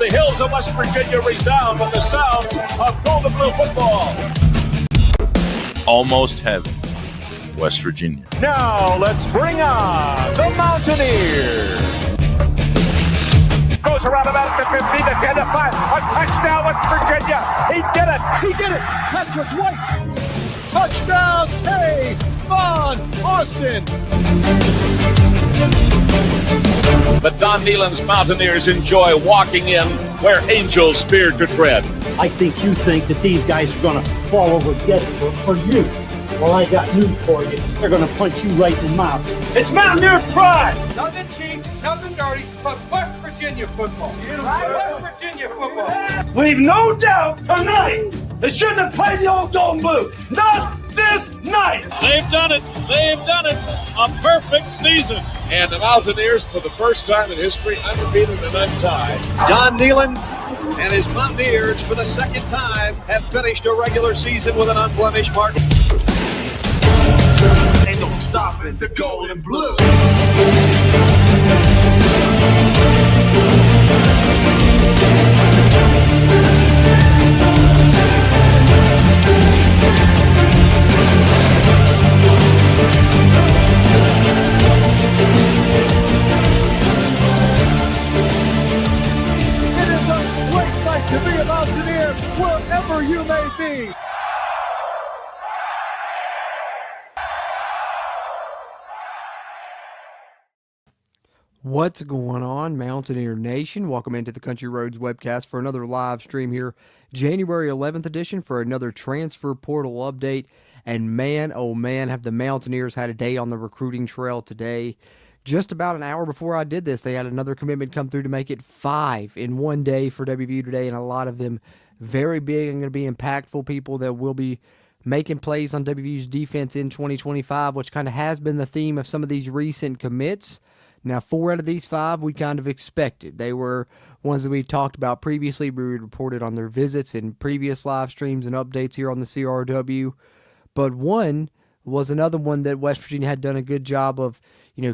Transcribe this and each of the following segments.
The hills of West Virginia resound with the sound of gold and blue football. Almost heaven, West Virginia. Now let's bring on the Mountaineers. Goes around about the 50, the 10, the 5. A touchdown, West Virginia. He did it. He did it. Patrick White. Touchdown, Daveon Austin. The Don Nehlen's Mountaineers enjoy walking in where angels fear to tread. I think you think that these guys are going to fall over dead for you. Well, I got news for you. They're going to punch you right in the mouth. It's Mountaineer pride. Nothing cheap, nothing dirty, but West Virginia football. West Virginia football. We've no doubt tonight they shouldn't have played the old Golden Blue. Not this night. They've done it. They've done it. A perfect season. And the Mountaineers, for the first time in history, undefeated and untied. Don Nehlen and his Mountaineers, for the second time, have finished a regular season with an unblemished mark. Ain't no stopping the gold and blue. It is a great night to be a Mountaineer wherever you may be. What's going on, Mountaineer Nation? Welcome into the Country Roads webcast for another live stream here, January 11th edition for another transfer portal update. And man, oh man, have the Mountaineers had a day on the recruiting trail today. Just about an hour before I did this, they had another commitment come through to make it 5 in one day for WVU today, and a lot of them very big and going to be impactful people that will be making plays on WVU's defense in 2025, which kind of has been the theme of some of these recent commits. Now, 4 out of these 5 we kind of expected. They were ones that we talked about previously. We reported on their visits in previous live streams and updates here on the CRW. But one was another one that West Virginia had done a good job of,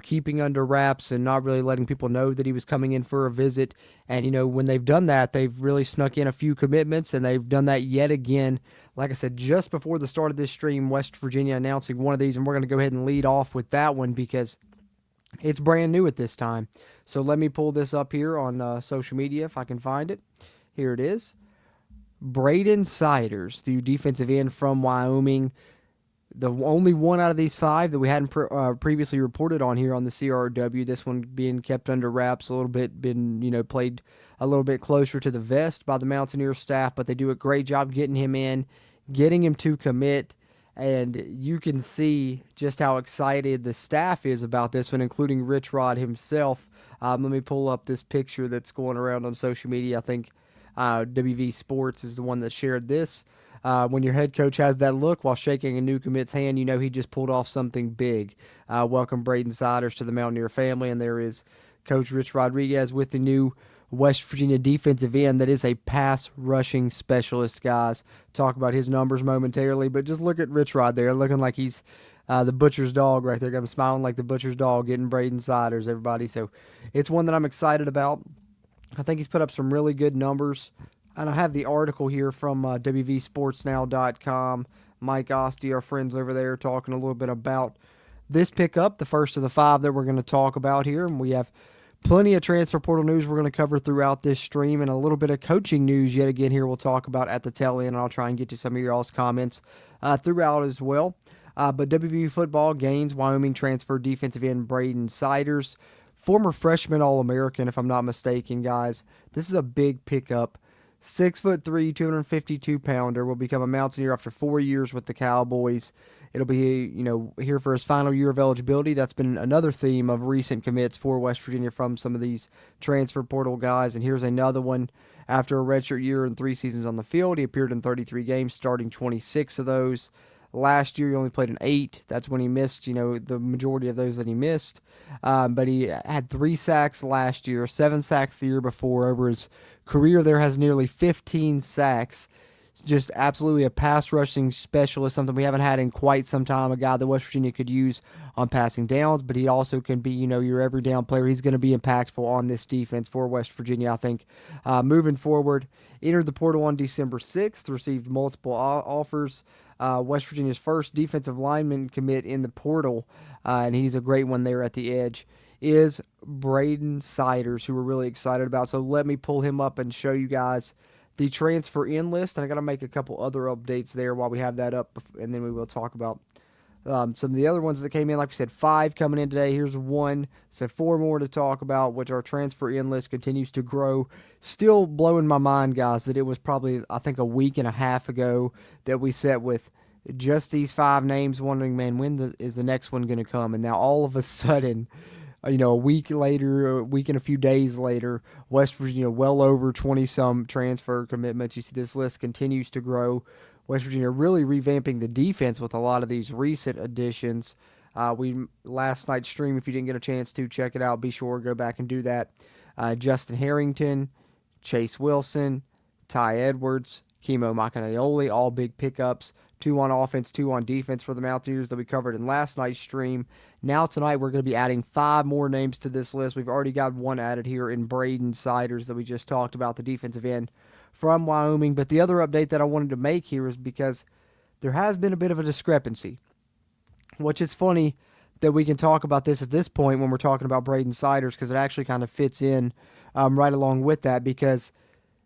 keeping under wraps and not really letting people know that he was coming in for a visit. And, when they've done that, they've really snuck in a few commitments, and they've done that yet again. Like I said, just before the start of this stream, West Virginia announcing one of these, and we're going to go ahead and lead off with that one because it's brand new at this time. So let me pull this up here on social media if I can find it. Here it is. Braden Siders, the defensive end from Wyoming. The only one out of these 5 that we hadn't previously reported on here on the CRW. This one being kept under wraps a little bit, been played a little bit closer to the vest by the Mountaineer staff, but they do a great job getting him in, getting him to commit. And you can see just how excited the staff is about this one, including Rich Rod himself. Let me pull up this picture that's going around on social media. I think WV Sports is the one that shared this. When your head coach has that look while shaking a new commit's hand, you know he just pulled off something big. Welcome Braden Siders to the Mountaineer family, and there is Coach Rich Rodriguez with the new West Virginia defensive end that is a pass rushing specialist, guys. Talk about his numbers momentarily, but just look at Rich Rod there, looking like he's the butcher's dog right there. I'm smiling like the butcher's dog, getting Braden Siders, everybody. So it's one that I'm excited about. I think he's put up some really good numbers. And I have the article here from WVSportsNow.com. Mike Osti, our friends over there, talking a little bit about this pickup, the first of the 5 that we're going to talk about here. And we have plenty of transfer portal news we're going to cover throughout this stream, and a little bit of coaching news yet again here we'll talk about at the tail end, and I'll try and get to some of your all's comments throughout as well. But WVU football gains Wyoming transfer defensive end Braden Siders, former freshman All-American, if I'm not mistaken, guys. This is a big pickup. 6'3", 252-pounder, will become a Mountaineer after 4 years with the Cowboys. It'll be, here for his final year of eligibility. That's been another theme of recent commits for West Virginia from some of these transfer portal guys. And here's another one. After a redshirt year and 3 seasons on the field, he appeared in 33 games, starting 26 of those. Last year, he only played in 8. That's when he missed, the majority of those that he missed. But he had 3 sacks last year, 7 sacks the year before. Over his career there, has nearly 15 sacks. just absolutely a pass rushing specialist, something we haven't had in quite some time, a guy that West Virginia could use on passing downs, but he also can be, your every down player. He's going to be impactful on this defense for West Virginia, I think. Moving forward, entered the portal on December 6th, received multiple offers. West Virginia's first defensive lineman commit in the portal, and he's a great one there at the edge, is Braden Siders, who we're really excited about. So let me pull him up and show you guys the transfer in list, and I got to make a couple other updates there while we have that up, and then we will talk about some of the other ones that came in. Like we said, 5 coming in today. Here's 1, so 4 more to talk about, which our transfer in list continues to grow. Still blowing my mind, guys, that it was probably, I think, a week and a half ago that we set with just these 5 names, wondering, man, when is the next one going to come? And now all of a sudden, a week later, a week and a few days later, West Virginia well over 20-some transfer commitments. You see this list continues to grow. West Virginia really revamping the defense with a lot of these recent additions. Last night's stream, if you didn't get a chance to check it out, be sure to go back and do that. Justin Harrington, Chase Wilson, Ty Edwards, Kimo Macanaioli, all big pickups. 2 on offense, 2 on defense for the Mountaineers that we covered in last night's stream. Now tonight we're going to be adding 5 more names to this list. We've already got 1 added here in Braden Siders that we just talked about, the defensive end from Wyoming. But the other update that I wanted to make here is because there has been a bit of a discrepancy, which is funny that we can talk about this at this point when we're talking about Braden Siders, because it actually kind of fits in right along with that, because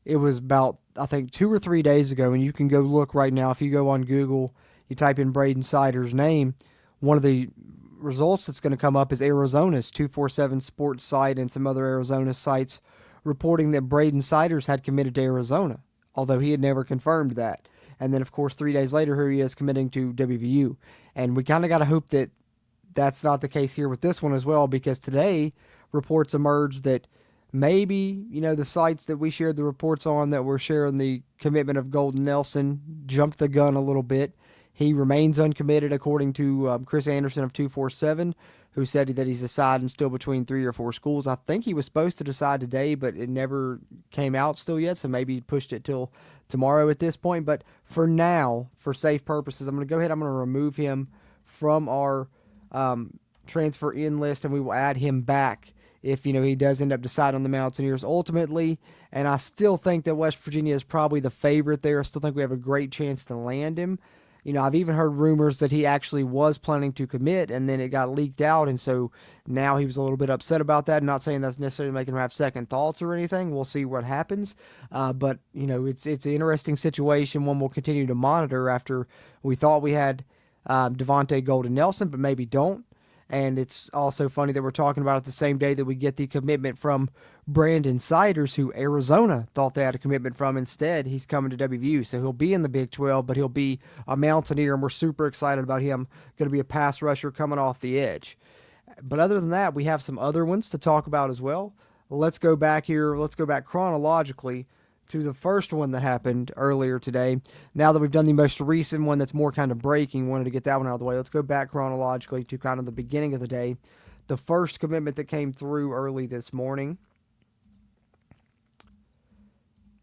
it was about, I think, 2 or 3 days ago, and you can go look right now. If you go on Google, you type in Braden Siders' name, one of the results that's going to come up is Arizona's 247 Sports site and some other Arizona sites reporting that Braden Siders had committed to Arizona, although he had never confirmed that. And then, of course, 3 days later, here he is committing to WVU. And we kind of got to hope that that's not the case here with this one as well, because today reports emerged that maybe, the sites that we shared the reports on that were sharing the commitment of Golden Nelson jumped the gun a little bit. He remains uncommitted, according to Chris Anderson of 247, who said that he's deciding still between 3 or 4 schools. I think he was supposed to decide today, but it never came out still yet, so maybe he pushed it till tomorrow at this point. But for now, for safe purposes, I'm going to go ahead, I'm going to remove him from our transfer in list, and we will add him back if, he does end up deciding on the Mountaineers ultimately. And I still think that West Virginia is probably the favorite there. I still think we have a great chance to land him. I've even heard rumors that he actually was planning to commit, and then it got leaked out, and so now he was a little bit upset about that. I'm not saying that's necessarily making him have second thoughts or anything. We'll see what happens. But, it's an interesting situation, one we'll continue to monitor after we thought we had Devontae Golden Nelson, but maybe don't. And it's also funny that we're talking about it the same day that we get the commitment from Brandon Siders, who Arizona thought they had a commitment from. Instead, he's coming to WVU. So he'll be in the Big 12, but he'll be a Mountaineer, and we're super excited about him. Going to be a pass rusher coming off the edge. But other than that, we have some other ones to talk about as well. Let's go back here. Let's go back chronologically to the first one that happened earlier today. Now that we've done the most recent one that's more kind of breaking, wanted to get that one out of the way. Let's go back chronologically to kind of the beginning of the day. The first commitment that came through early this morning,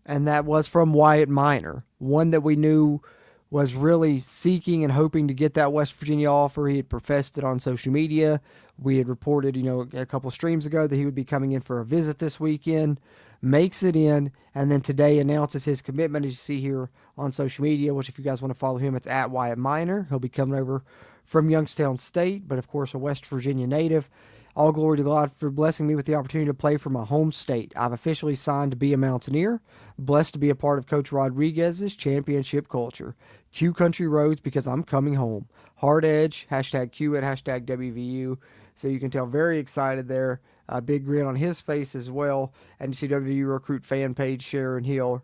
and that was from Wyatt Minor, one that we knew was really seeking and hoping to get that West Virginia offer. He had professed it on social media. We had reported, a couple streams ago that he would be coming in for a visit this weekend. Makes it in, and then today announces his commitment, as you see here on social media, which if you guys want to follow him, it's at Wyatt Minor. He'll be coming over from Youngstown State, but of course a West Virginia native. All glory to God for blessing me with the opportunity to play for my home state. I've officially signed to be a Mountaineer, blessed to be a part of Coach Rodriguez's championship culture. Q Country Roads, because I'm coming home. Hard Edge, hashtag Q it, hashtag WVU. So you can tell, very excited there. A big grin on his face as well. And you see WVU Recruit fan page, Sharon Hill.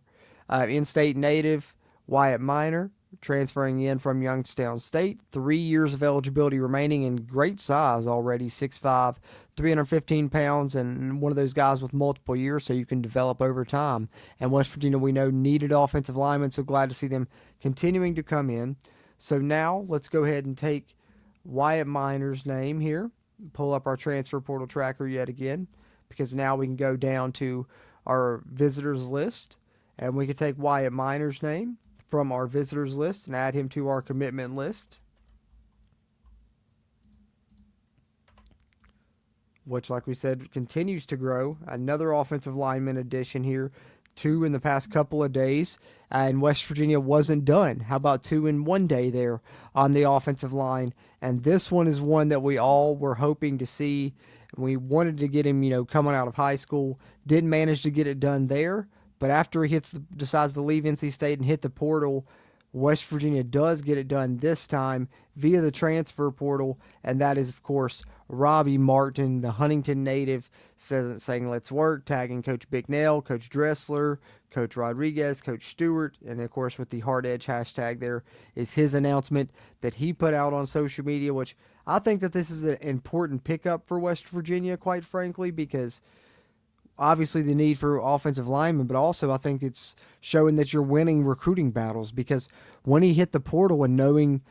In-state native, Wyatt Minor, transferring in from Youngstown State. 3 years of eligibility remaining, and great size already, 6'5", 315 pounds, and one of those guys with multiple years, so you can develop over time. And West Virginia, we know, needed offensive linemen, so glad to see them continuing to come in. So now let's go ahead and take Wyatt Minor's name here. Pull up our transfer portal tracker yet again, because now we can go down to our visitors list, and we can take Wyatt Minor's name, from our visitors list and add him to our commitment list, which, like we said, continues to grow. Another offensive lineman addition here, 2 in the past couple of days, and West Virginia wasn't done. How about 2 in 1 day there on the offensive line? And this one is one that we all were hoping to see. We wanted to get him, coming out of high school. Didn't manage to get it done there, but after he decides to leave NC State and hit the portal, West Virginia does get it done this time via the transfer portal, and that is, of course, Robby Martin, the Huntington native, saying let's work, tagging Coach Bicknell, Coach Dressler, Coach Rodriguez, Coach Stewart, and of course with the Hard Edge hashtag there is his announcement that he put out on social media, which I think that this is an important pickup for West Virginia, quite frankly, because obviously the need for offensive linemen, but also I think it's showing that you're winning recruiting battles, because when he hit the portal and knowing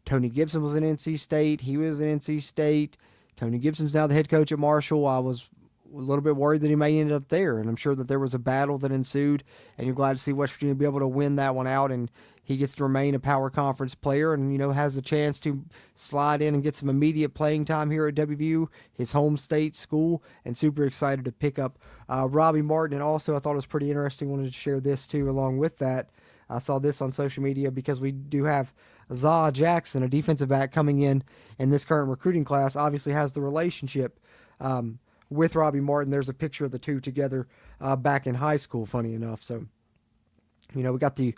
Tony Gibson was in NC State, he was in NC State, Tony Gibson's now the head coach at Marshall, I was a little bit worried that he may end up there, and I'm sure that there was a battle that ensued, and you're glad to see West Virginia be able to win that one out, and he gets to remain a power conference player and, has a chance to slide in and get some immediate playing time here at WVU, his home state school, and super excited to pick up Robby Martin. And also I thought it was pretty interesting, wanted to share this too along with that. I saw this on social media because we do have Zah Jackson, a defensive back coming in this current recruiting class, obviously has the relationship with Robby Martin. There's a picture of the two together back in high school, funny enough. So, we got the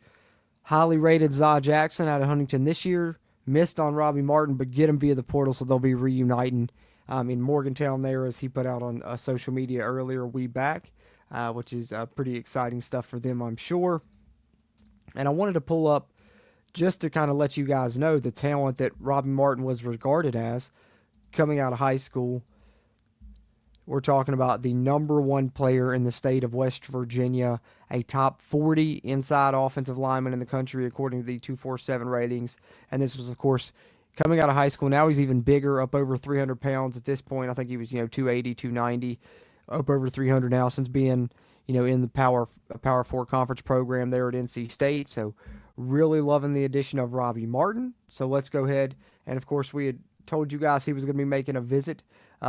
highly rated Zah Jackson out of Huntington this year, missed on Robby Martin, but get him via the portal, so they'll be reuniting in Morgantown there, as he put out on social media earlier, which is pretty exciting stuff for them, I'm sure. And I wanted to pull up just to kind of let you guys know the talent that Robby Martin was regarded as coming out of high school. We're talking about the number 1 player in the state of West Virginia, a top 40 inside offensive lineman in the country, according to the 247 ratings. And this was, of course, coming out of high school. Now he's even bigger, up over 300 pounds at this point. I think he was, 280, 290, up over 300 now since being, in the Power 4 conference program there at NC State. So really loving the addition of Robby Martin. So let's go ahead. And, of course, we had told you guys he was going to be making a visit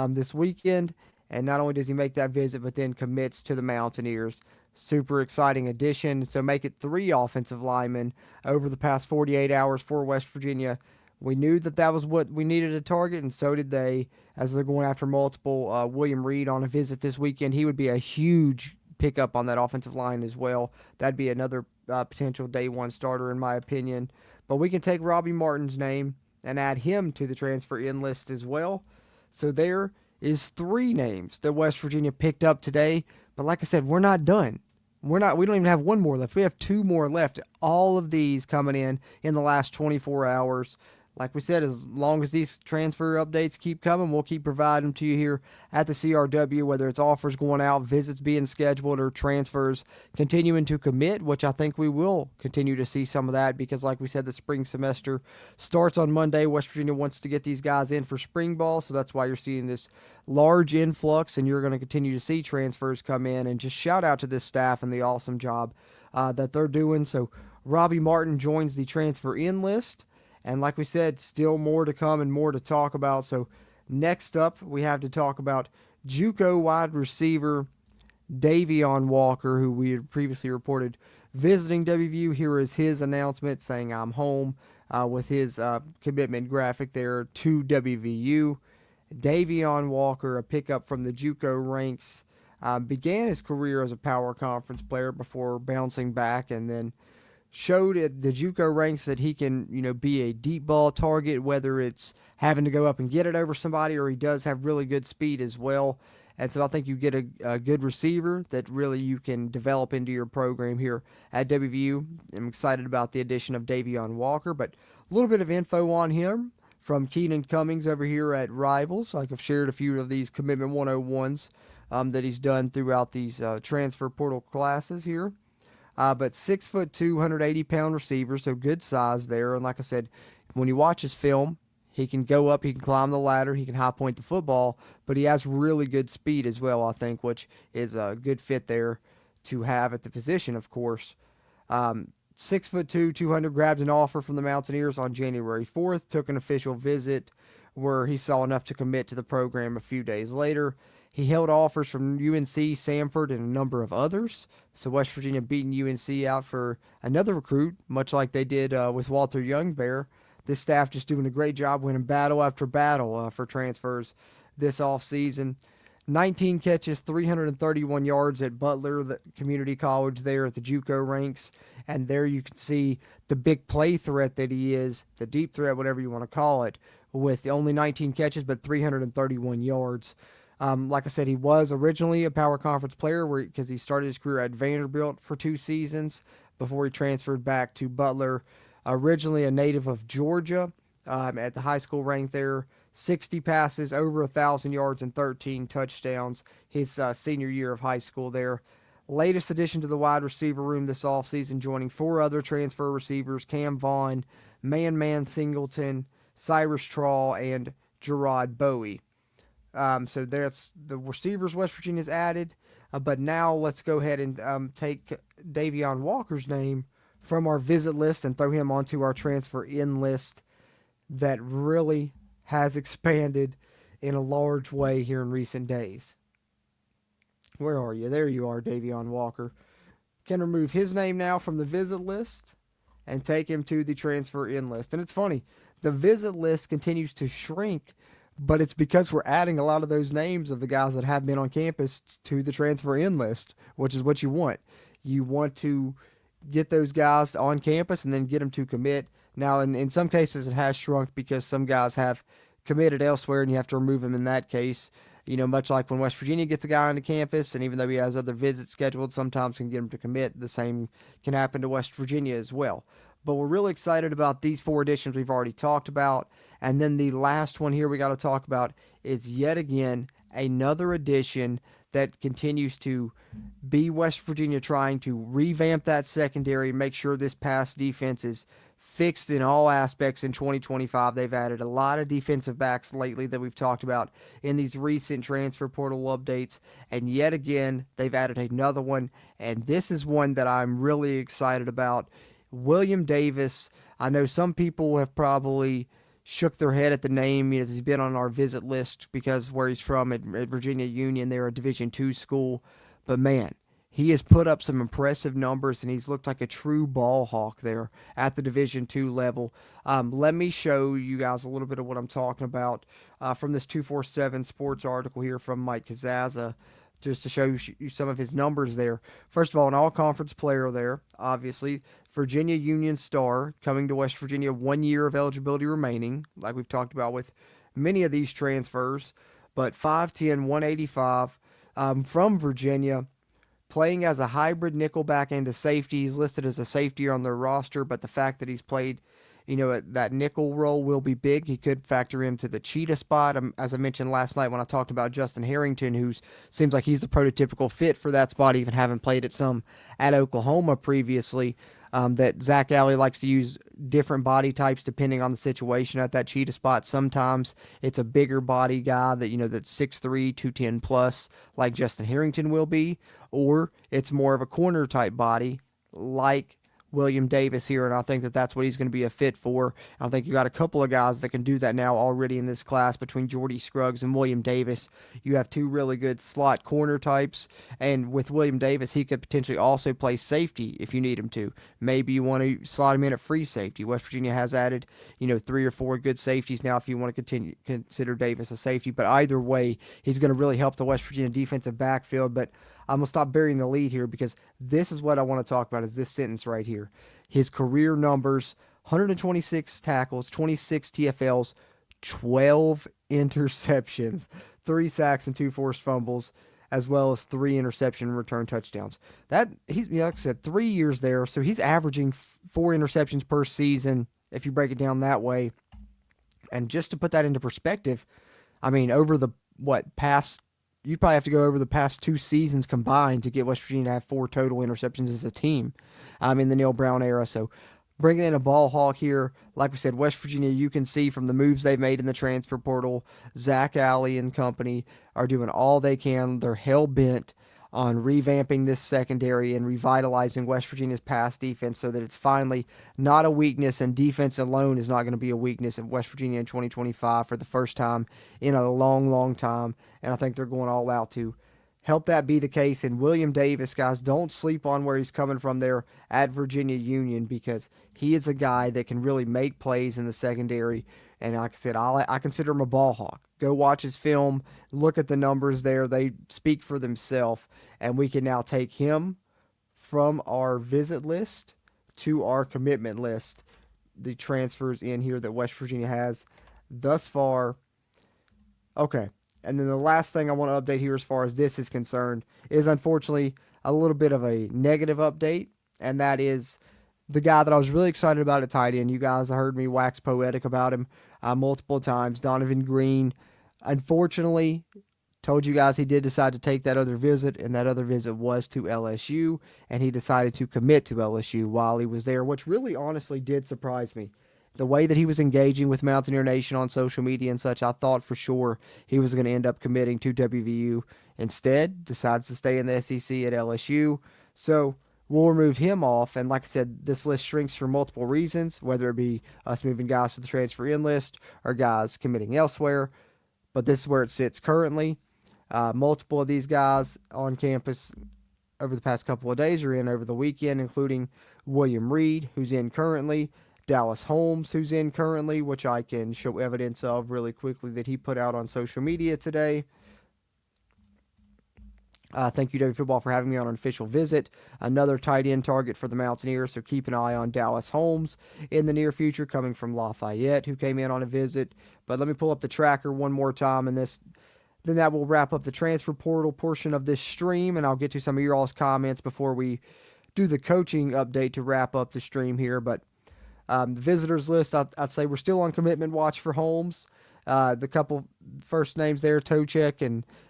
this weekend. And not only does he make that visit, but then commits to the Mountaineers. Super exciting addition. So make it 3 offensive linemen over the past 48 hours for West Virginia. We knew that was what we needed to target, and so did they, as they're going after multiple. William Reed on a visit this weekend. He would be a huge pickup on that offensive line as well. That'd be another potential day 1 starter, in my opinion. But we can take Robby Martin's name and add him to the transfer in list as well. So there is 3 names that West Virginia picked up today. But like I said, we're not done. We don't even have 1 more left. We have 2 more left. All of these coming in the last 24 hours. Like we said, as long as these transfer updates keep coming, we'll keep providing them to you here at the CRW, whether it's offers going out, visits being scheduled, or transfers continuing to commit, which I think we will continue to see some of that because, like we said, the spring semester starts on Monday. West Virginia wants to get these guys in for spring ball, so that's why you're seeing this large influx, and you're going to continue to see transfers come in. And just shout out to this staff and the awesome job that they're doing. So Robby Martin joins the transfer in list. And like we said, still more to come and more to talk about. So next up, we have to talk about JUCO wide receiver Daveon Walker, who we had previously reported visiting WVU. Here is his announcement saying, "I'm home," with his commitment graphic there to WVU. Daveon Walker, a pickup from the JUCO ranks, began his career as a power conference player before bouncing back, and then showed at the JUCO ranks that he can, be a deep ball target, whether it's having to go up and get it over somebody, or he does have really good speed as well. And so I think you get a good receiver that really you can develop into your program here at WVU. I'm excited about the addition of Daveon Walker, but a little bit of info on him from Keenan Cummings over here at Rivals. Like I've shared a few of these Commitment 101s that he's done throughout these transfer portal classes here. But 6'2", 180-pound receiver, so good size there. And like I said, when you watch his film, he can go up, he can climb the ladder, he can high point the football, but he has really good speed as well, I think, which is a good fit there to have at the position, of course. 6'2", 200, grabbed an offer from the Mountaineers on January 4th, took an official visit where he saw enough to commit to the program a few days later. He held offers from UNC, Samford, and a number of others. So West Virginia beating UNC out for another recruit, much like they did with Walter Youngbear. This staff just doing a great job winning battle after battle for transfers this offseason. 19 catches, 331 yards at Butler, the community college there at the JUCO ranks. And there you can see the big play threat that he is, the deep threat, whatever you want to call it, with only 19 catches but 331 yards. Like I said, he was originally a power conference player because he started his career at Vanderbilt for 2 seasons before he transferred back to Butler. Originally a native of Georgia, at the high school rank there. 60 passes, over 1,000 yards, and 13 touchdowns his senior year of high school there. Latest addition to the wide receiver room this offseason, joining 4 other transfer receivers, Cam Vaughn, Man Singleton, Cyrus Trawl, and Gerard Bowie. So that's the receivers West Virginia's added. But now let's go ahead and take Daveon Walker's name from our visit list and throw him onto our transfer in list that really has expanded in a large way here in recent days. Where are you? There you are, Daveon Walker. Can remove his name now from the visit list and take him to the transfer in list. And it's funny, the visit list continues to shrink, but it's because we're adding a lot of those names of the guys that have been on campus to the transfer in list, which is what you want. You want to get those guys on campus and then get them to commit. Now, in some cases, it has shrunk because some guys have committed elsewhere and you have to remove them in that case. You know, much like when West Virginia gets a guy on the campus, and even though he has other visits scheduled, sometimes can get him to commit. The same can happen to West Virginia as well. But we're really excited about these 4 additions we've already talked about. And then the last one here we got to talk about is yet again another addition that continues to be West Virginia trying to revamp that secondary, make sure this pass defense is fixed in all aspects in 2025. They've added a lot of defensive backs lately that we've talked about in these recent transfer portal updates. And yet again, they've added another one. And this is one that I'm really excited about. William Davis. I know some people have probably shook their head at the name, as he's been on our visit list because where he's from at Virginia Union, they're a Division II school. But man, he has put up some impressive numbers, and he's looked like a true ball hawk there at the Division II level. Let me show you guys a little bit of what I'm talking about from this 247 Sports article here from Mike Kazaza, just to show you some of his numbers there. First of all, an all-conference player there, obviously. Virginia Union star, coming to West Virginia, 1 year of eligibility remaining, like we've talked about with many of these transfers. But 5'10", 185, from Virginia, playing as a hybrid nickelback and a safety. He's listed as a safety on their roster, but the fact that he's played, that nickel role will be big. He could factor into the cheetah spot. As I mentioned last night when I talked about Justin Harrington, who seems like he's the prototypical fit for that spot, even having played at Oklahoma previously. That Zach Alley likes to use different body types depending on the situation at that cheetah spot. Sometimes it's a bigger body guy that's 6'3", 210 plus, like Justin Harrington will be, or it's more of a corner type body like William Davis here, and I think that's what he's going to be a fit for. I think you got a couple of guys that can do that now already in this class between Jordy Scruggs and William Davis. You have 2 really good slot corner types, and with William Davis, he could potentially also play safety if you need him to. Maybe you want to slot him in at free safety. West Virginia has added, 3 or 4 good safeties now if you want to consider Davis a safety, but either way, he's going to really help the West Virginia defensive backfield. But I'm going to stop burying the lead here because this is what I want to talk about, is this sentence right here. His career numbers, 126 tackles, 26 TFLs, 12 interceptions, 3 sacks and 2 forced fumbles, as well as 3 interception return touchdowns. He's, like I said, 3 years there, so he's averaging 4 interceptions per season if you break it down that way. And just to put that into perspective, I mean, over the past, you'd probably have to go over the past 2 seasons combined to get West Virginia to have 4 total interceptions as a team in the Neil Brown era. So bringing in a ball hawk here, like we said, West Virginia, you can see from the moves they've made in the transfer portal, Zach Alley and company are doing all they can. They're hell-bent on revamping this secondary and revitalizing West Virginia's pass defense so that it's finally not a weakness, and defense alone is not going to be a weakness in West Virginia in 2025 for the first time in a long, long time. And I think they're going all out to help that be the case. And William Davis, guys, don't sleep on where he's coming from there at Virginia Union, because he is a guy that can really make plays in the secondary. And like I said, I consider him a ball hawk. Go watch his film, look at the numbers there. They speak for themselves. And we can now take him from our visit list to our commitment list, the transfers in here that West Virginia has thus far. Okay. And then the last thing I want to update here as far as this is concerned is unfortunately a little bit of a negative update, and that is the guy that I was really excited about at tight end. You guys have heard me wax poetic about him multiple times, Donovan Green. Unfortunately, told you guys he did decide to take that other visit, and that other visit was to LSU, and he decided to commit to LSU while he was there, which really honestly did surprise me. The way that he was engaging with Mountaineer Nation on social media and such, I thought for sure he was going to end up committing to WVU. Instead, decides to stay in the SEC at LSU. So we'll remove him off. And like I said, this list shrinks for multiple reasons, whether it be us moving guys to the transfer in list or guys committing elsewhere. But this is where it sits currently. Multiple of these guys on campus over the past couple of days are in over the weekend, including William Reed, who's in currently, Dallas Holmes, who's in currently, which I can show evidence of really quickly that he put out on social media today. Thank you, WVU Football, for having me on an official visit. Another tight end target for the Mountaineers, so keep an eye on Dallas Holmes in the near future, coming from Lafayette, who came in on a visit. But let me pull up the tracker one more time, and then that will wrap up the transfer portal portion of this stream, and I'll get to some of your all's comments before we do the coaching update to wrap up the stream here. But the visitors list, I'd say we're still on commitment watch for Holmes. The couple first names there, Tochek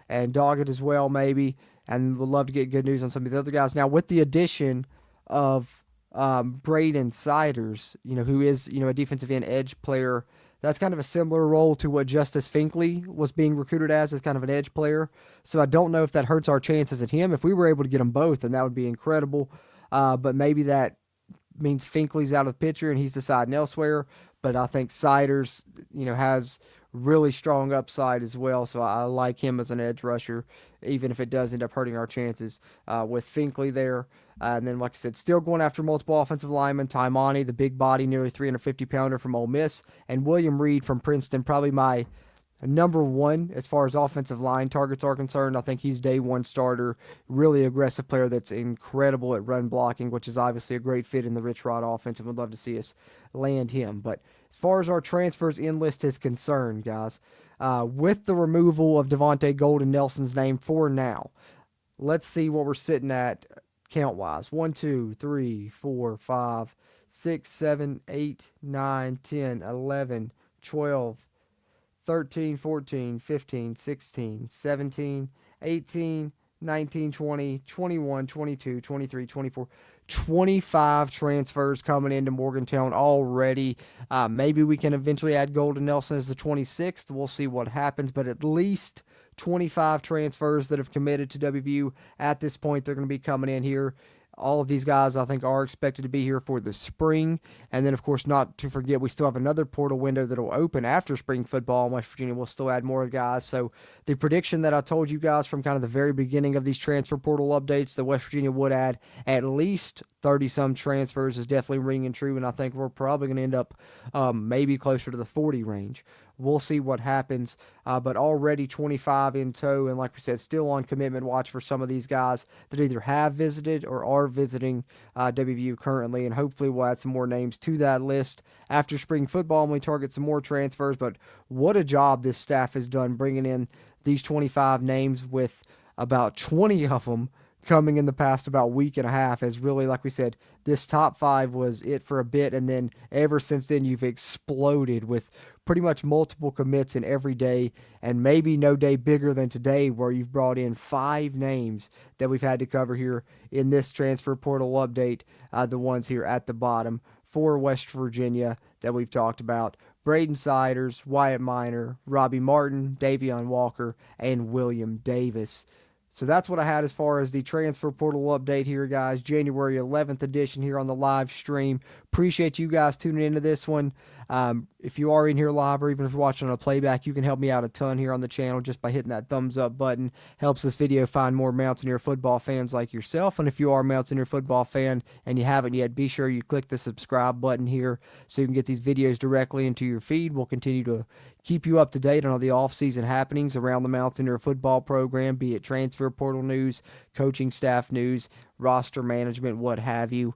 and Doggett as well, maybe. And we'd love to get good news on some of the other guys. Now, with the addition of Braden Siders, who is, a defensive end edge player, that's kind of a similar role to what Justice Finkley was being recruited as kind of an edge player. So I don't know if that hurts our chances at him. If we were able to get them both, then that would be incredible. But maybe that means Finkley's out of the picture and he's deciding elsewhere. But I think Siders, has really strong upside as well. So I like him as an edge rusher, even if it does end up hurting our chances with Finkley there. And then, like I said, still going after multiple offensive linemen. Taimani, the big body, nearly 350-pounder from Ole Miss, and William Reed from Princeton, probably my number one as far as offensive line targets are concerned. I think he's day one starter, really aggressive player that's incredible at run blocking, which is obviously a great fit in the Rich Rod offense, and would love to see us land him. But as far as our transfers in list is concerned, guys, with the removal of Devontae Golden Nelson's name for now, let's see what we're sitting at count-wise. 1, 2, 3, 4, 5, 6, 7, 8, 9, 10, 11, 12, 13, 14, 15, 16, 17, 18, 19, 20, 21, 22, 23, 24, 25 transfers coming into Morgantown already. Maybe we can eventually add Golden Nelson as the 26th. We'll see what happens, but at least 25 transfers that have committed to WVU at this point. They're going to be coming in here. All of these guys, I think, are expected to be here for the spring. And then, of course, not to forget, we still have another portal window that will open after spring football in West Virginia. We'll still add more guys. So the prediction that I told you guys from kind of the very beginning of these transfer portal updates that West Virginia would add at least 30-some transfers is definitely ringing true. And I think we're probably going to end up maybe closer to the 40 range. We'll see what happens, but already 25 in tow, and like we said, still on commitment watch for some of these guys that either have visited or are visiting WVU currently, and hopefully we'll add some more names to that list after spring football and we target some more transfers. But what a job this staff has done bringing in these 25 names, with about 20 of them coming in the past about week and a half. As really, like we said, this top 5 was it for a bit, and then ever since then you've exploded with pretty much multiple commits in every day, and maybe no day bigger than today where you've brought in 5 names that we've had to cover here in this transfer portal update, the ones here at the bottom for West Virginia that we've talked about: Braden Siders, Wyatt Minor, Robby Martin, Daveon Walker, and William Davis. So that's what I had as far as the transfer portal update here, guys. January 11th edition here on the live stream. Appreciate you guys tuning into this one. If you are in here live or even if you're watching on a playback, you can help me out a ton here on the channel just by hitting that thumbs up button. Helps this video find more Mountaineer football fans like yourself. And if you are a Mountaineer football fan and you haven't yet, be sure you click the subscribe button here so you can get these videos directly into your feed. We'll continue to keep you up to date on all the off-season happenings around the Mountaineer football program, be it transfer portal news, coaching staff news, roster management, what have you.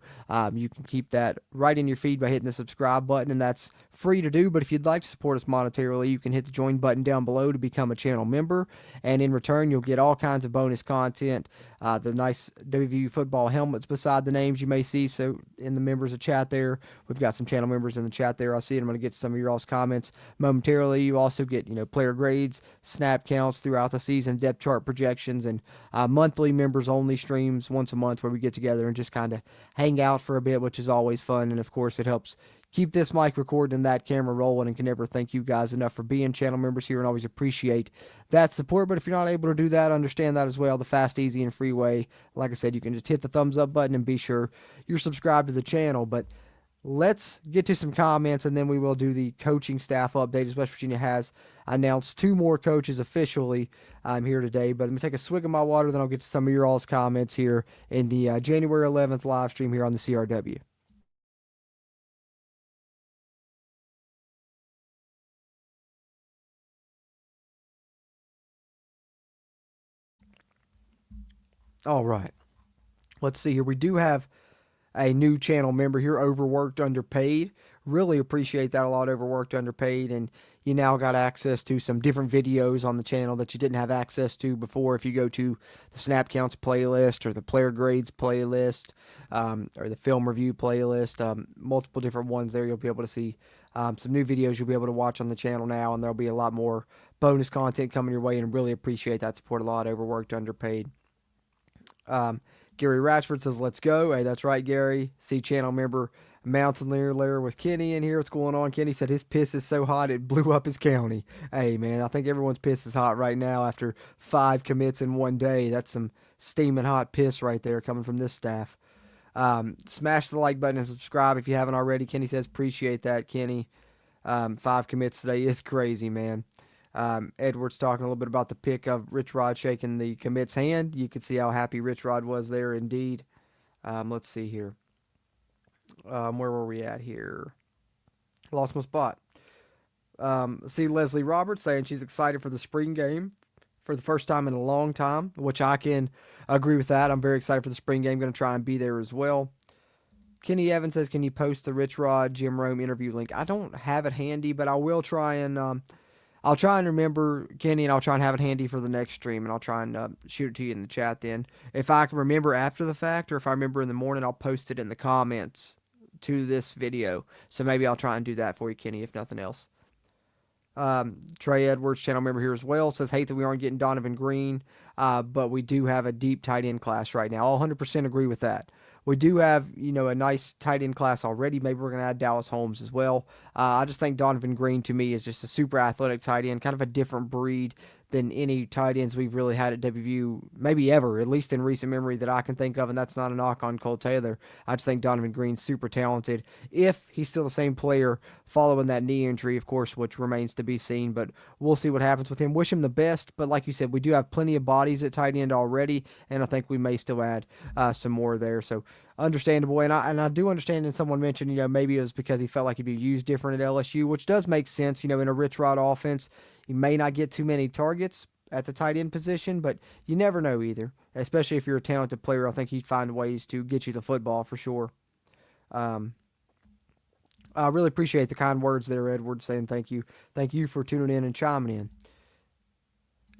You can keep that right in your feed by hitting the subscribe button, and that's free to do. But if you'd like to support us monetarily, you can hit the join button down below to become a channel member, and in return you'll get all kinds of bonus content, the nice WVU football helmets beside the names you may see so in the members of chat there. We've got some channel members in the chat there. I see it. I'm going to get to some of your all's comments momentarily. You also get, player grades, snap counts throughout the season, depth chart projections, and monthly members only streams once a month where we get together and just kind of hang out for a bit, which is always fun. And of course, it helps keep this mic recording and that camera rolling, and can never thank you guys enough for being channel members here and always appreciate that support. But if you're not able to do that, understand that as well. The fast, easy, and free way, like I said, you can just hit the thumbs up button and be sure you're subscribed to the channel. But let's get to some comments, and then we will do the coaching staff update, as West Virginia has announced 2 more coaches officially here today. But I'm going to take a swig of my water, then I'll get to some of your all's comments here in the January 11th live stream here on the CRW. All right, let's see here. We do have a new channel member here, Overworked Underpaid. Really appreciate that a lot, Overworked Underpaid. And you now got access to some different videos on the channel that you didn't have access to before. If you go to the Snap Counts playlist or the Player Grades playlist or the Film Review playlist, multiple different ones there, you'll be able to see some new videos you'll be able to watch on the channel now. And there'll be a lot more bonus content coming your way, and really appreciate that support a lot, Overworked Underpaid. Gary Ratchford says, let's go. Hey, that's right, Gary. See channel member Mountaineer with Kenny in here. What's going on? Kenny said his piss is so hot it blew up his county. Hey, man, I think everyone's piss is hot right now after 5 commits in one day. That's some steaming hot piss right there coming from this staff. Smash the like button and subscribe if you haven't already. Kenny says, appreciate that, Kenny. 5 commits today is crazy, man. Edward's talking a little bit about the pick of Rich Rod shaking the commit's hand. You could see how happy Rich Rod was there indeed. Let's see here. Where were we at here? Lost my spot. See Leslie Roberts saying she's excited for the spring game for the first time in a long time, which I can agree with that. I'm very excited for the spring game. Going to try and be there as well. Kenny Evans says, can you post the Rich Rod Jim Rome interview link? I don't have it handy, but I will try and I'll try and remember, Kenny, and I'll try and have it handy for the next stream, and I'll try and shoot it to you in the chat then. If I can remember after the fact, or if I remember in the morning, I'll post it in the comments to this video. So maybe I'll try and do that for you, Kenny, if nothing else. Trey Edwards, channel member here as well, says, hate that we aren't getting Donovan Green, but we do have a deep tight end class right now. I'll 100% agree with that. We do have, a nice tight end class already. Maybe we're going to add Dallas Holmes as well. I just think Donovan Green, to me, is just a super athletic tight end, kind of a different breed than any tight ends we've really had at WVU, maybe ever, at least in recent memory that I can think of, and that's not a knock on Cole Taylor. I just think Donovan Green's super talented. If he's still the same player following that knee injury, of course, which remains to be seen, but we'll see what happens with him. Wish him the best, but like you said, we do have plenty of bodies at tight end already, and I think we may still add some more there, so understandable. And I do understand, and someone mentioned, maybe it was because he felt like he'd be used different at LSU, which does make sense. In a Rich Rod offense, you may not get too many targets at the tight end position, but you never know either, especially if you're a talented player. I think he'd find ways to get you the football for sure. I really appreciate the kind words there, Edward, saying thank you. Thank you for tuning in and chiming in.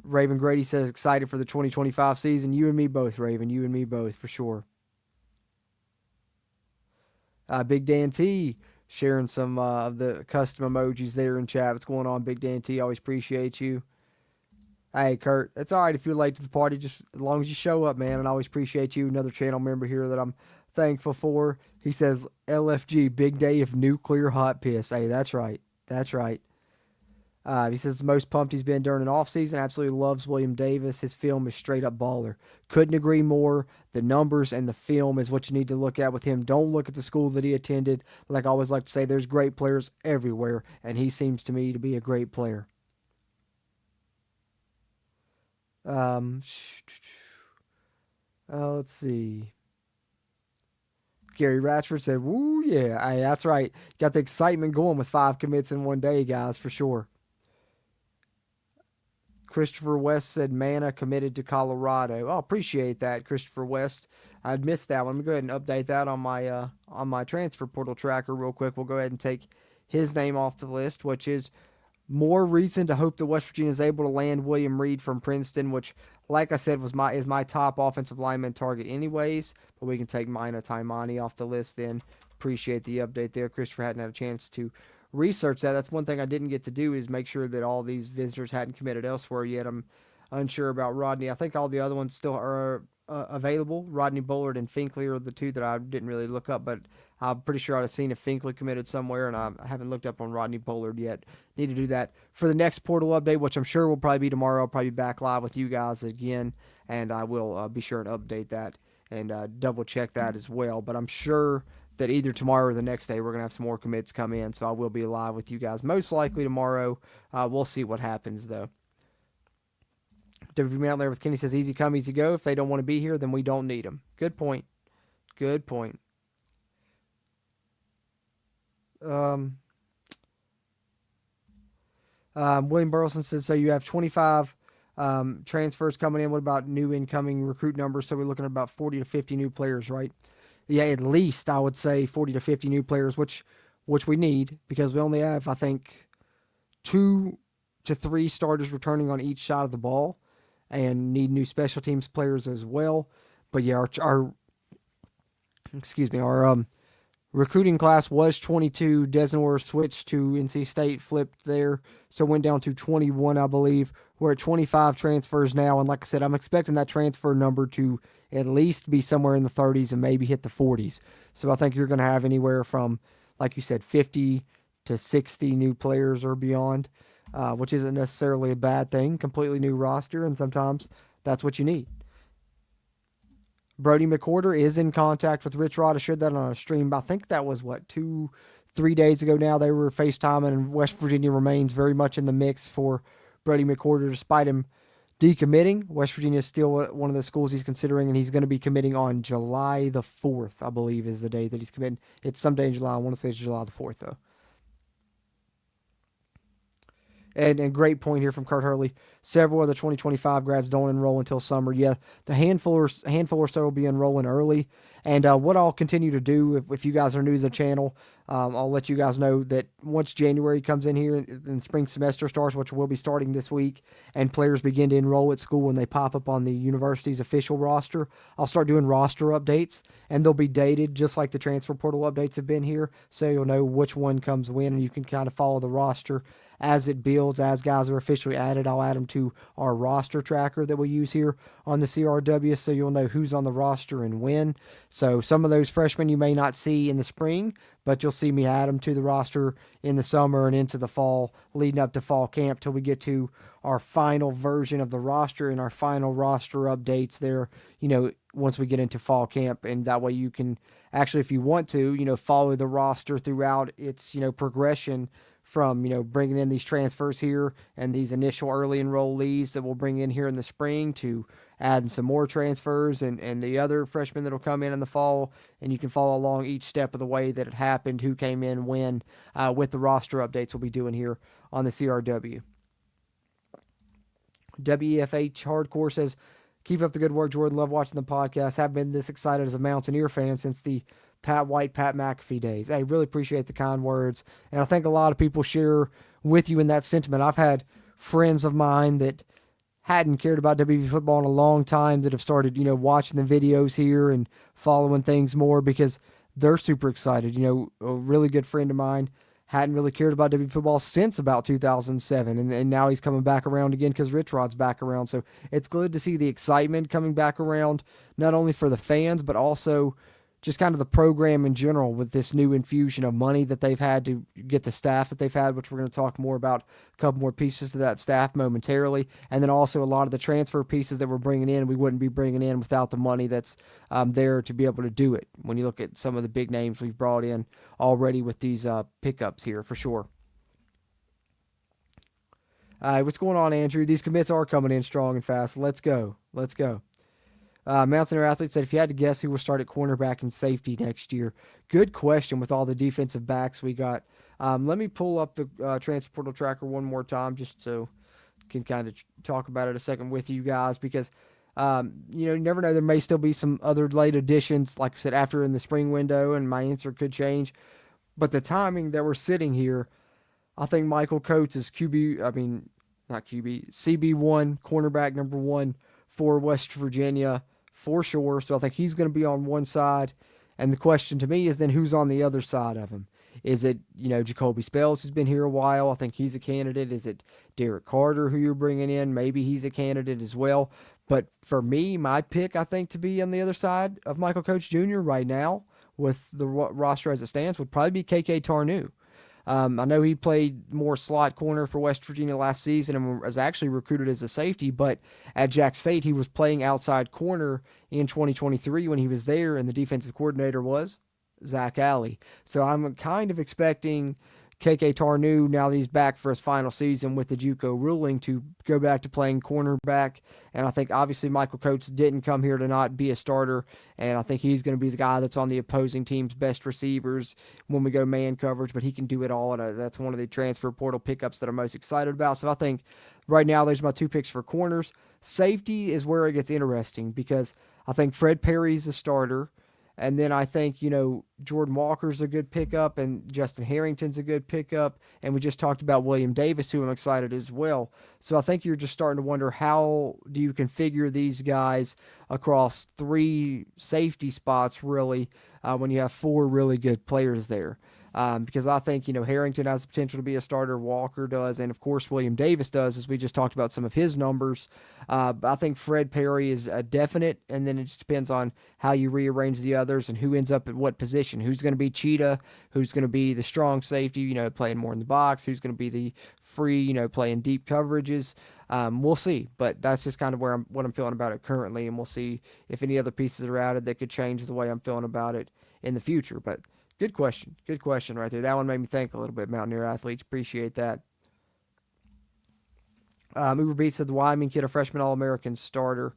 Raven Grady says, excited for the 2025 season. You and me both, Raven. You and me both, for sure. Big Dan T sharing some of the custom emojis there in chat. What's going on, Big Dan T? Always appreciate you. Hey, Kurt, it's all right if you're late to the party, just as long as you show up, man, and I always appreciate you. Another channel member here that I'm thankful for. He says, LFG, big day of nuclear hot piss. Hey, that's right. That's right. He says the most pumped he's been during an offseason. Absolutely loves William Davis. His film is straight up baller. Couldn't agree more. The numbers and the film is what you need to look at with him. Don't look at the school that he attended. Like I always like to say, there's great players everywhere, and he seems to me to be a great player. Let's see. Gary Ratchford said, woo, yeah. Hey, that's right. Got the excitement going with 5 commits in one day, guys, for sure. Christopher West said Mana committed to Colorado. Oh, appreciate that, Christopher West. I'd missed that one. Let me go ahead and update that on my transfer portal tracker real quick. We'll go ahead and take his name off the list, which is more reason to hope that West Virginia is able to land William Reed from Princeton, which, like I said, is my top offensive lineman target anyways. But we can take Mina Taimani off the list then. Appreciate the update there. Christopher hadn't had a chance to research that. That's one thing I didn't get to do, is make sure that all these visitors hadn't committed elsewhere yet. I'm unsure about Rodney. I think all the other ones still are available. Rodney Bullard and Finkley are the 2 that I didn't really look up, but I'm pretty sure I'd have seen if Finkley committed somewhere, and I haven't looked up on Rodney Bullard yet. Need to do that for the next portal update, which I'm sure will probably be tomorrow. I'll probably be back live with you guys again, and I will be sure to update that and double check that as well. But I'm sure that either tomorrow or the next day we're going to have some more commits come in, so I will be live with you guys most likely tomorrow. We'll see what happens, though. WVU out there with Kenny says, easy come, easy go. If they don't want to be here, then we don't need them. Good point. Good point. William Burleson says, so you have 25 transfers coming in. What about new incoming recruit numbers? So we're looking at about 40 to 50 new players, right? Yeah, at least I would say 40 to 50 new players, which we need, because we only have, I think, 2 to 3 starters returning on each side of the ball, and need new special teams players as well. But yeah, our recruiting class was 22. Desnor switched to NC State, flipped there, so went down to 21, I believe. We're at 25 transfers now, and like I said, I'm expecting that transfer number to at least be somewhere in the 30s and maybe hit the 40s. So I think you're going to have anywhere from, like you said, 50 to 60 new players or beyond, which isn't necessarily a bad thing. Completely new roster, and sometimes that's what you need. Brody McWhorter is in contact with Rich Rod. I shared that on a stream. I think that was, 2-3 days ago now. They were FaceTiming, and West Virginia remains very much in the mix for Brody McWhorter, despite him decommitting. West Virginia is still one of the schools he's considering, and he's going to be committing on July the 4th, I believe, is the day that he's committing. It's someday in July. I want to say it's July the 4th, though. And great point here from Kurt Hurley. Several of the 2025 grads don't enroll until summer. Yeah, the handful or so will be enrolling early. And what I'll continue to do, if you guys are new to the channel, I'll let you guys know that once January comes in here and spring semester starts, which will be starting this week, and players begin to enroll at school and they pop up on the university's official roster, I'll start doing roster updates, and they'll be dated just like the transfer portal updates have been here, so you'll know which one comes when, and you can kind of follow the roster as it builds. As guys are officially added, I'll add them to our roster tracker that we use here on the CRW, so you'll know who's on the roster and when. So some of those freshmen you may not see in the spring, but you'll see me add them to the roster in the summer and into the fall, leading up to fall camp, till we get to our final version of the roster and our final roster updates there, once we get into fall camp. And that way you can actually, if you want to, follow the roster throughout its, progression from, bringing in these transfers here and these initial early enrollees that we'll bring in here in the spring, to adding some more transfers and the other freshmen that'll come in the fall. And you can follow along each step of the way that it happened, who came in when, with the roster updates we'll be doing here on the CRW. WEFH Hardcore says, keep up the good work, Jordan. Love watching the podcast. Haven't been this excited as a Mountaineer fan since the Pat White, Pat McAfee days. I really appreciate the kind words, and I think a lot of people share with you in that sentiment. I've had friends of mine that hadn't cared about WVU football in a long time that have started, watching the videos here and following things more because they're super excited. A really good friend of mine hadn't really cared about WVU football since about 2007, and now he's coming back around again because Rich Rod's back around. So it's good to see the excitement coming back around, not only for the fans, but also just kind of the program in general with this new infusion of money that they've had to get the staff that they've had, which we're going to talk more about a couple more pieces to that staff momentarily. And then also a lot of the transfer pieces that we're bringing in, we wouldn't be bringing in without the money that's there to be able to do it. When you look at some of the big names we've brought in already with these pickups here, for sure. All right, what's going on, Andrew? These commits are coming in strong and fast. Let's go. Let's go. Mountaineer Athlete said, if you had to guess who will start at cornerback and safety next year, good question with all the defensive backs we got. Let me pull up the transfer portal tracker one more time just so I can kind of talk about it a second with you guys because, you never know. There may still be some other late additions, like I said, after in the spring window, and my answer could change. But the timing that we're sitting here, I think Michael Coates is CB1, cornerback number 1 for West Virginia, for sure. So I think he's going to be on one side. And the question to me is then who's on the other side of him? Is it, Jacoby Spells, who's been here a while? I think he's a candidate. Is it Derek Carter, who you're bringing in? Maybe he's a candidate as well. But for me, my pick, I think, to be on the other side of Michael Coates Jr. right now, with the roster as it stands, would probably be KK Tarnew. I know he played more slot corner for West Virginia last season and was actually recruited as a safety, but at Jack State, he was playing outside corner in 2023 when he was there, and the defensive coordinator was Zach Alley. So I'm kind of expecting KK Tarnew, now that he's back for his final season with the JUCO ruling, to go back to playing cornerback. And I think obviously Michael Coates didn't come here to not be a starter, and I think he's going to be the guy that's on the opposing team's best receivers when we go man coverage, but he can do it all, and that's one of the transfer portal pickups that I'm most excited about. So I think right now there's my 2 picks for corners. Safety is where it gets interesting because I think Fred Perry's a starter. And then I think, Jordan Walker's a good pickup and Justin Harrington's a good pickup. And we just talked about William Davis, who I'm excited as well. So I think you're just starting to wonder, how do you configure these guys across 3 safety spots, really, when you have 4 really good players there. Because I think, Harrington has the potential to be a starter, Walker does, and of course William Davis does, as we just talked about some of his numbers. I think Fred Perry is a definite, and then it just depends on how you rearrange the others and who ends up at what position. Who's going to be Cheetah, who's going to be the strong safety, playing more in the box, who's going to be the free, playing deep coverages. We'll see, but that's just kind of what I'm feeling about it currently, and we'll see if any other pieces are added that could change the way I'm feeling about it in the future. But good question right there. That one made me think a little bit, Mountaineer Athletes. Appreciate that. Uber Beat said the Wyoming kid, a freshman All-American starter.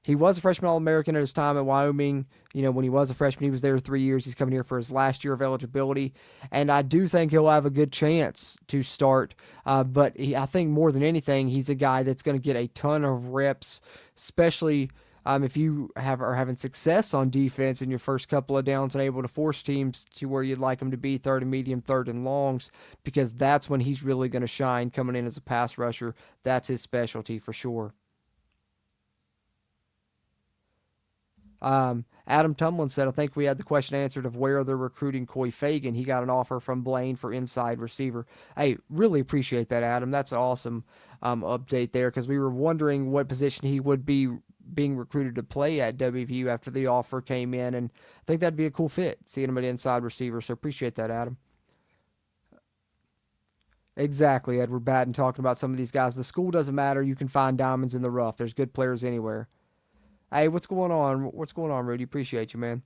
He was a freshman All-American at his time at Wyoming. When he was a freshman, he was there 3 years. He's coming here for his last year of eligibility. And I do think he'll have a good chance to start. But I think more than anything, he's a guy that's going to get a ton of reps, especially if you are having success on defense in your first couple of downs and able to force teams to where you'd like them to be, 3rd and medium, 3rd and longs, because that's when he's really going to shine coming in as a pass rusher. That's his specialty for sure. Adam Tumlin said, I think we had the question answered of where they're recruiting Coy Fagan. He got an offer from Blaine for inside receiver. Hey, really appreciate that, Adam. That's an awesome update there, because we were wondering what position he would be being recruited to play at WVU after the offer came in, and I think that'd be a cool fit, seeing him at inside receiver. So appreciate that, Adam. Exactly, Edward Batten talking about some of these guys. The school doesn't matter. You can find diamonds in the rough. There's good players anywhere. Hey, what's going on? What's going on, Rudy? Appreciate you, man.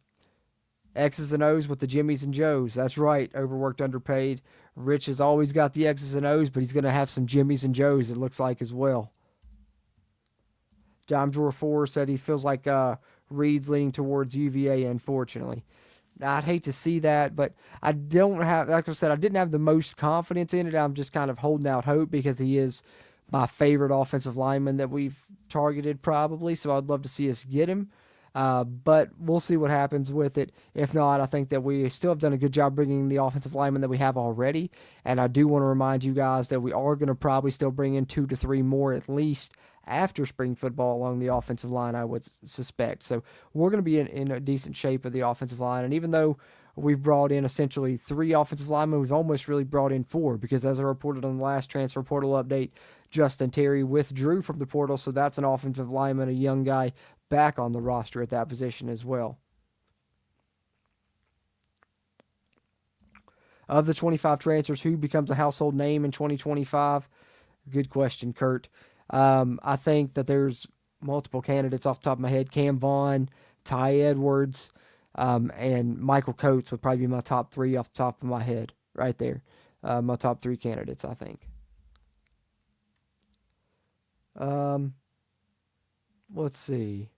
X's and O's with the Jimmies and Joes. That's right. Overworked, underpaid. Rich has always got the X's and O's, but he's going to have some Jimmies and Joes, it looks like, as well. Dime Drawer 4 said he feels like Reed's leaning towards UVA, unfortunately. Now, I'd hate to see that, but I don't have, like I said, I didn't have the most confidence in it. I'm just kind of holding out hope because he is my favorite offensive lineman that we've targeted probably, so I'd love to see us get him. But we'll see what happens with it. If not, I think that we still have done a good job bringing the offensive linemen that we have already. And I do want to remind you guys that we are going to probably still bring in 2 to 3 more at least after spring football along the offensive line, I would suspect. So we're going to be in a decent shape of the offensive line. And even though we've brought in essentially 3 offensive linemen, we've almost really brought in 4, because as I reported on the last transfer portal update, Justin Terry withdrew from the portal. So that's an offensive lineman, a young guy, back on the roster at that position as well. Of the 25 transfers, who becomes a household name in 2025? Good question, Kurt. I think that there's multiple candidates off the top of my head. Cam Vaughn, Ty Edwards, and Michael Coates would probably be my top three off the top of my head right there. My top three candidates, I think. Let's see.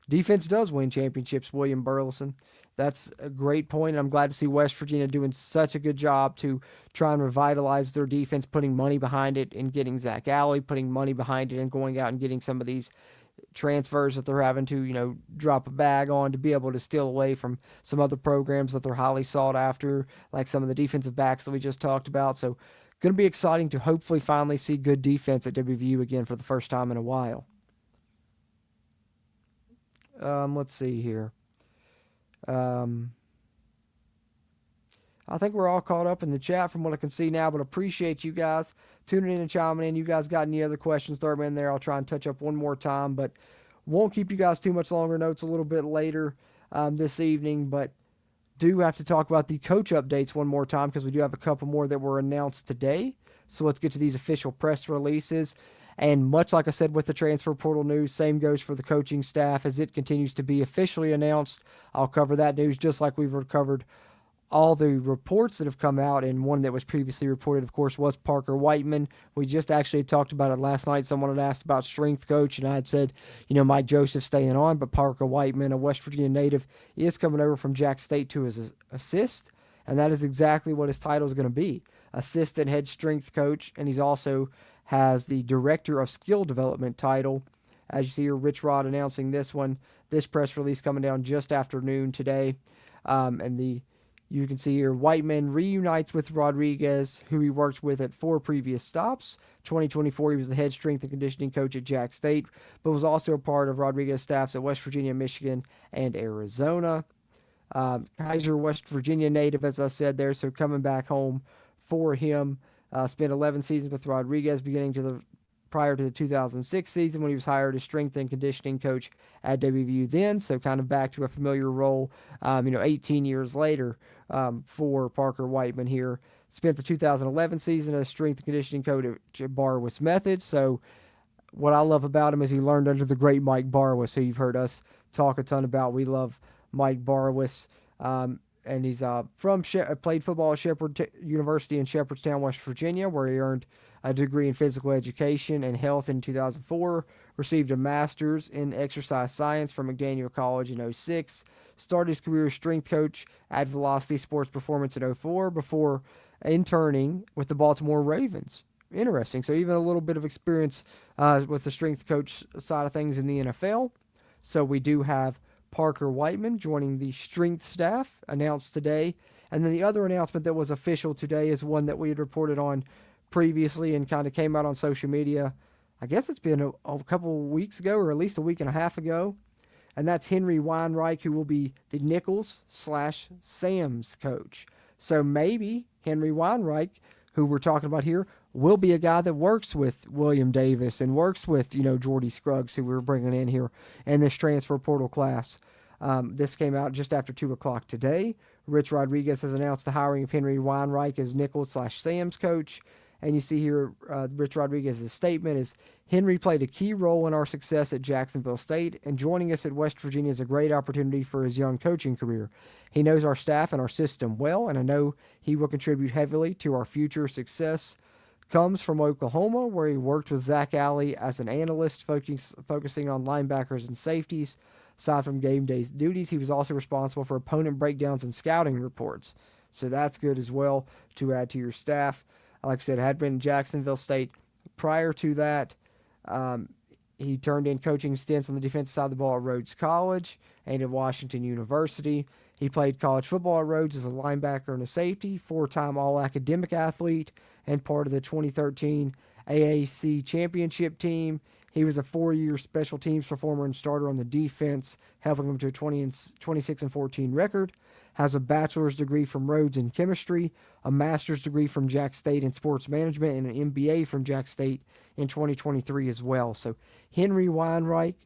Defense does win championships, William Burleson. That's a great point. I'm glad to see West Virginia doing such a good job to try and revitalize their defense, putting money behind it and getting Zach Alley, putting money behind it and going out and getting some of these transfers that they're having to, drop a bag on to be able to steal away from some other programs that they're highly sought after, like some of the defensive backs that we just talked about. So going to be exciting to hopefully finally see good defense at WVU again for the first time in a while. Let's see here. I think we're all caught up in the chat from what I can see now, but appreciate you guys tuning in and chiming in. You guys got any other questions, throw them in there. I'll try and touch up one more time, but won't keep you guys too much longer. Notes a little bit later this evening, but do have to talk about the coach updates one more time because we do have a couple more that were announced today. So let's get to these official press releases. And much like I said with the transfer portal news, same goes for the coaching staff as it continues to be officially announced. I'll cover that news just like we've covered all the reports that have come out, and one that was previously reported, of course, was Parker Whiteman. We just actually talked about it last night. Someone had asked about strength coach, and I had said, Mike Joseph staying on, but Parker Whiteman, a West Virginia native, is coming over from Jack State to his assist, and that is exactly what his title is going to be, assistant head strength coach, and he's also has the director of skill development title. As you see here, Rich Rod announcing this press release coming down just after noon today, you can see here, Whiteman reunites with Rodriguez, who he worked with at 4 previous stops. 2024, he was the head strength and conditioning coach at Jack State, but was also a part of Rodriguez's staffs at West Virginia, Michigan, and Arizona. Kaiser, West Virginia native, as I said there, so coming back home for him. Spent 11 seasons with Rodriguez, prior to the 2006 season when he was hired as strength and conditioning coach at WVU then, so kind of back to a familiar role, 18 years later for Parker Whiteman here. Spent the 2011 season as strength and conditioning coach at Barwis Methods, so what I love about him is he learned under the great Mike Barwis, who you've heard us talk a ton about. We love Mike Barwis, and he's played football at Shepherd University in Shepherdstown, West Virginia, where he earned a degree in physical education and health in 2004, received a master's in exercise science from McDaniel College in 2006, started his career as strength coach at Velocity Sports Performance in 2004 before interning with the Baltimore Ravens. Interesting. So even a little bit of experience with the strength coach side of things in the NFL. So we do have Parker Whiteman joining the strength staff, announced today. And then the other announcement that was official today is one that we had reported on previously and kind of came out on social media. I guess it's been a couple of weeks ago, or at least a week and a half ago. And that's Henry Weinreich, who will be the Nichols/Sam's coach. So maybe Henry Weinreich, who we're talking about here, will be a guy that works with William Davis and works with, Jordy Scruggs, who we're bringing in here in this transfer portal class. This came out just after 2 o'clock today. Rich Rodriguez has announced the hiring of Henry Weinreich as Nichols/Sam's coach. And you see here, Rich Rodriguez's statement is, Henry played a key role in our success at Jacksonville State, and joining us at West Virginia is a great opportunity for his young coaching career. He knows our staff and our system well, and I know he will contribute heavily to our future success. Comes from Oklahoma, where he worked with Zach Alley as an analyst, focusing on linebackers and safeties. Aside from game day duties, he was also responsible for opponent breakdowns and scouting reports. So that's good as well to add to your staff. Like I said, had been in Jacksonville State. Prior to that, he turned in coaching stints on the defensive side of the ball at Rhodes College and at Washington University. He played college football at Rhodes as a linebacker and a safety, 4-time all-academic athlete, and part of the 2013 AAC championship team. He was a 4-year special teams performer and starter on the defense, helping him to a 26-14 record. Has a bachelor's degree from Rhodes in chemistry, a master's degree from Jack State in sports management, and an MBA from Jack State in 2023 as well. So Henry Weinreich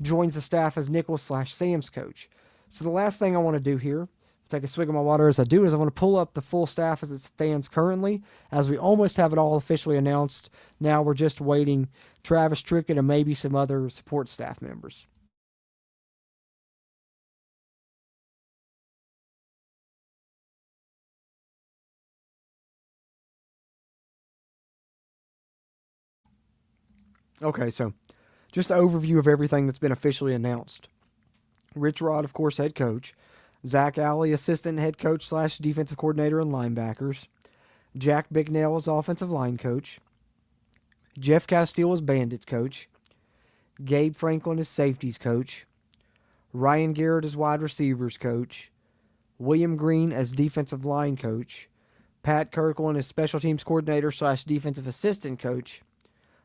joins the staff as Nichols/Sam's coach. So the last thing I want to do here, take a swig of my water. As I do, is I want to pull up the full staff as it stands currently, as we almost have it all officially announced. Now we're just waiting Travis Trickett and maybe some other support staff members. Okay, so just an overview of everything that's been officially announced. Rich Rod, of course, head coach. Zach Alley, assistant head coach / defensive coordinator and linebackers. Jack Bignell is offensive line coach. Jeff Castile is Bandits coach. Gabe Franklin is safeties coach. Ryan Garrett is wide receivers coach. William Green as defensive line coach. Pat Kirkland is special teams coordinator / defensive assistant coach.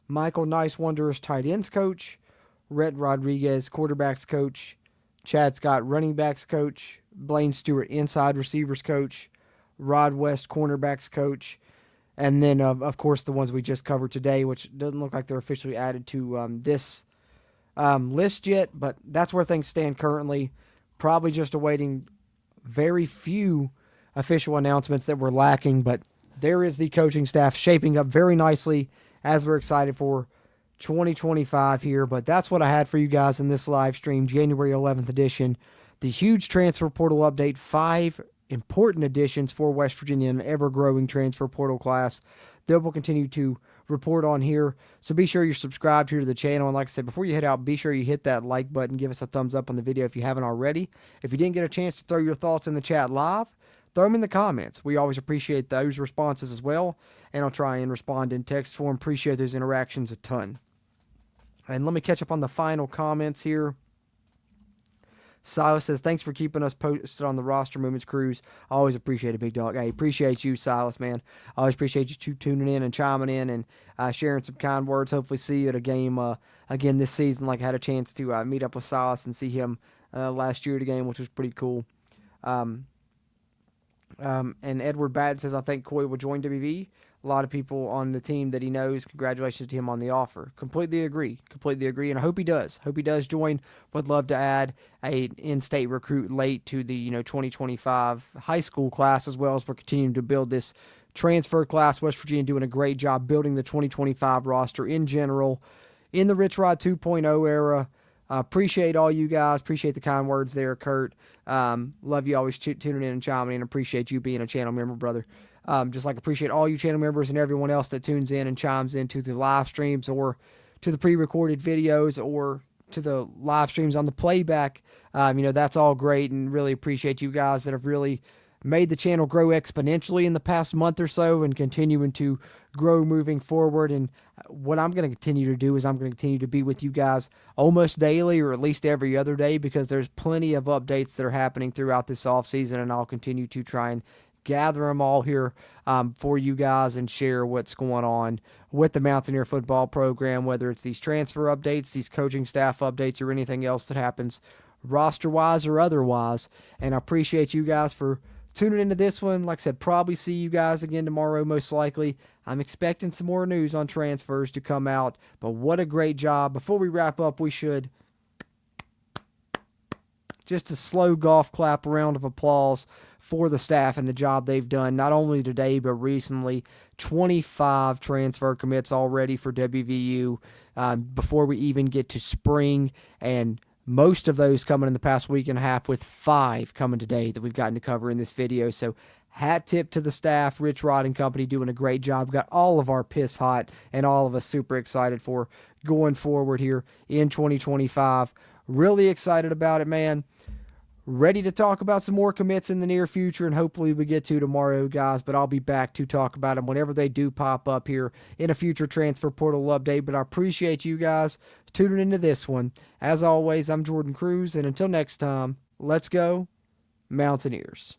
Michael Nice-Wonder is tight ends coach. Rhett Rodriguez, quarterbacks coach. Chad Scott, running backs coach. Blaine Stewart, inside receivers coach. Rod West, cornerbacks coach. And then, of course, the ones we just covered today, which doesn't look like they're officially added to this list yet, but that's where things stand currently. Probably just awaiting very few official announcements that we're lacking, but there is the coaching staff shaping up very nicely as we're excited for 2025 here. But that's what I had for you guys in this live stream, January 11th edition. The huge transfer portal update, 5 important additions for West Virginia, an ever-growing transfer portal class that we'll continue to report on here. So be sure you're subscribed here to the channel. And like I said, before you head out, be sure you hit that like button. Give us a thumbs up on the video if you haven't already. If you didn't get a chance to throw your thoughts in the chat live, throw them in the comments. We always appreciate those responses as well, and I'll try and respond in text form. Appreciate those interactions a ton. And let me catch up on the final comments here. Silas says, thanks for keeping us posted on the roster movements cruise. I always appreciate it, big dog. Hey, appreciate you, Silas, man. I always appreciate you tuning in and chiming in and sharing some kind words. Hopefully see you at a game again this season. Like I had a chance to meet up with Silas and see him last year at a game, which was pretty cool. And Edward Badd says, I think Coy will join WV. A lot of people on the team that he knows. Congratulations to him on the offer. Completely agree. And I hope he does. Hope he does join. Would love to add a in-state recruit late to the 2025 high school class, as well as we're continuing to build this transfer class. West Virginia doing a great job building the 2025 roster in general in the Rich Rod 2.0 era. Appreciate all you guys. Appreciate the kind words there, Kurt. Love you always tuning in and chiming in. Appreciate you being a channel member, brother. Just like appreciate all you channel members and everyone else that tunes in and chimes into the live streams or to the pre-recorded videos or to the live streams on the playback. That's all great, and really appreciate you guys that have really made the channel grow exponentially in the past month or so and continuing to grow moving forward. And what I'm going to continue to do is I'm going to continue to be with you guys almost daily, or at least every other day, because there's plenty of updates that are happening throughout this offseason, and I'll continue to try and gather them all here for you guys and share what's going on with the Mountaineer football program, whether it's these transfer updates, these coaching staff updates, or anything else that happens roster-wise or otherwise. And I appreciate you guys for tuning into this one. Like I said, probably see you guys again tomorrow, most likely. I'm expecting some more news on transfers to come out, but what a great job. Before we wrap up, we should just a slow golf clap, round of applause for the staff and the job they've done, not only today, but recently. 25 transfer commits already for WVU before we even get to spring, and most of those coming in the past week and a half, with 5 coming today that we've gotten to cover in this video. So hat tip to the staff, Rich Rod and company doing a great job. Got all of our piss hot and all of us super excited for going forward here in 2025. Really excited about it, man. Ready to talk about some more commits in the near future, and hopefully we get to tomorrow, guys, but I'll be back to talk about them whenever they do pop up here in a future transfer portal update. But I appreciate you guys tuning into this one. As always, I'm Jordan Cruz, and until next time, let's go Mountaineers.